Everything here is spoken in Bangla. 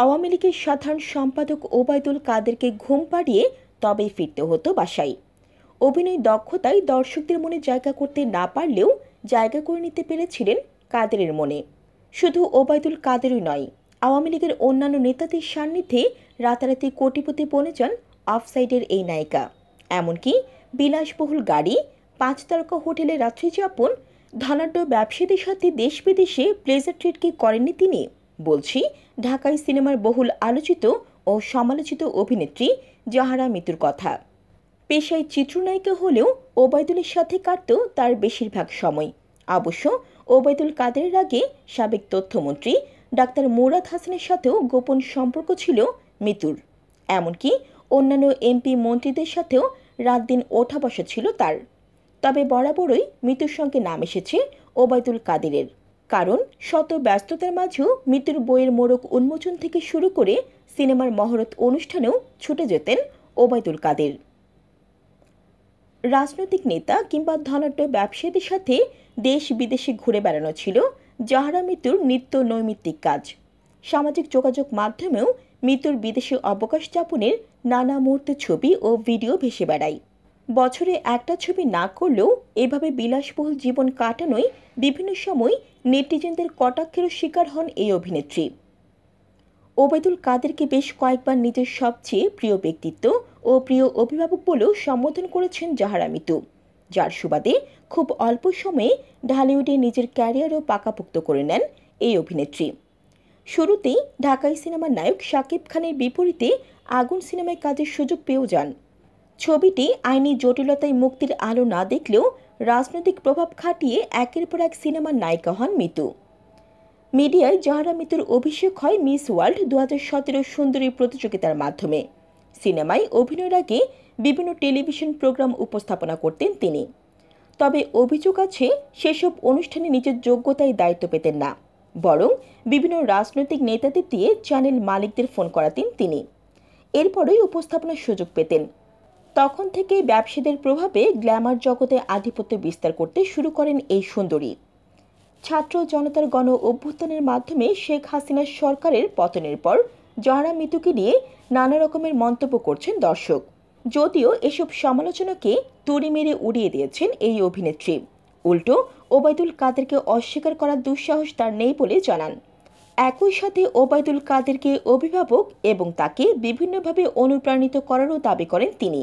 আওয়ামী লীগের সাধারণ সম্পাদক ওবায়দুল কাদেরকে ঘুম পাড়িয়ে তবেই ফিরতে হতো বাসায়। অভিনয় দক্ষতায় দর্শকদের মনে জায়গা করতে না পারলেও জায়গা করে নিতে পেরেছিলেন কাদেরের মনে। শুধু ওবায়দুল কাদেরই নয়, আওয়ামী লীগের অন্যান্য নেতাদের সান্নিধ্যে রাতারাতি কোটিপতি বনে যান অফসাইডের এই নায়িকা। এমনকি বিলাসবহুল গাড়ি, 5 তারকা হোটেলে রাত্রিযাপন, ধনাঢ্য ব্যবসায়ীদের সাথে দেশ বিদেশে প্লেজার ট্রিট কি করেননি তিনি? বলছি ঢাকাই সিনেমার বহুল আলোচিত ও সমালোচিত অভিনেত্রী জাহারা মিতুর কথা। পেশায় চিত্রনায়িকা হলেও ওবায়দুলের সাথে কাটত তার বেশিরভাগ সময়। অবশ্য ওবায়দুল কাদেরের আগে সাবেক তথ্যমন্ত্রী ডাক্তার মুরাদ হাসানের সাথেও গোপন সম্পর্ক ছিল মিতুর। এমনকি অন্যান্য এমপি মন্ত্রীদের সাথেও রাত দিন ওঠা বসা ছিল তার। তবে বরাবরই মিতুর সঙ্গে নাম এসেছে ওবায়দুল কাদেরের, কারণ শত ব্যস্ততার মাঝেও মিতুর বইয়ের মোড়ক উন্মোচন থেকে শুরু করে সিনেমার মহরত অনুষ্ঠানেও ছুটে যেতেন ওবায়দুল কাদের। রাজনৈতিক নেতা কিংবা ধনাঢ্য ব্যবসায়ীদের সাথে দেশ বিদেশে ঘুরে বেড়ানো ছিল জাহারা মিতুর নিত্য নৈমিত্তিক কাজ। সামাজিক যোগাযোগ মাধ্যমেও মিতুর বিদেশে অবকাশ যাপনের নানা মুহূর্তের ছবি ও ভিডিও ভেসে বেড়ায়। বছরে একটা ছবি না করলেও এভাবে বিলাসবহুল জীবন কাটানোয় বিভিন্ন সময় নেটিজেনদের কটাক্ষেরও শিকার হন এই অভিনেত্রী। ওবায়দুল কাদেরকে বেশ কয়েকবার নিজের সবচেয়ে প্রিয় ব্যক্তিত্ব ও প্রিয় অভিভাবক বলেও সম্বোধন করেছেন জাহারা মিতু, যার সুবাদে খুব অল্প সময়ে ঢালিউডে নিজের ক্যারিয়ারও পাকাপোক্ত করে নেন এই অভিনেত্রী। শুরুতেই ঢাকাই সিনেমার নায়ক শাকিব খানের বিপরীতে আগুন সিনেমায় কাজের সুযোগ পেয়েও যান। ছবিটি আইনি জটিলতায় মুক্তির আলো না দেখলেও রাজনৈতিক প্রভাব খাটিয়ে একের পর এক সিনেমার নায়িকা হন মিতু। মিডিয়ায় জাহারা মিতুর অভিষেক হয় মিস ওয়ার্ল্ড 2017 সুন্দরী প্রতিযোগিতার মাধ্যমে। সিনেমায় অভিনয়ের আগে বিভিন্ন টেলিভিশন প্রোগ্রাম উপস্থাপনা করতেন তিনি। তবে অভিযোগ আছে সেসব অনুষ্ঠানে নিজের যোগ্যতায় দায়িত্ব পেতেন না, বরং বিভিন্ন রাজনৈতিক নেতাদের দিয়ে চ্যানেল মালিকদের ফোন করাতেন তিনি। এরপরই উপস্থাপনার সুযোগ পেতেন। তখন থেকে ব্যবসায়ীদের প্রভাবে গ্ল্যামার জগতে আধিপত্য বিস্তার করতে শুরু করেন এই সুন্দরী। ছাত্র জনতার গণ অভ্যুত্থানের মাধ্যমে শেখ হাসিনার সরকারের পতনের পর জাহারা মিতুকে নিয়ে নানা রকমের মন্তব্য করছেন দর্শক। যদিও এসব সমালোচনাকে তুড়ি মেরে উড়িয়ে দিয়েছেন এই অভিনেত্রী। উল্টো ওবায়দুল কাদেরকে অস্বীকার করার দুঃসাহস তার নেই বলে জানান। একই সাথে ওবায়দুল কাদেরকে অভিভাবক এবং তাকে বিভিন্নভাবে অনুপ্রাণিত করারও দাবি করেন তিনি।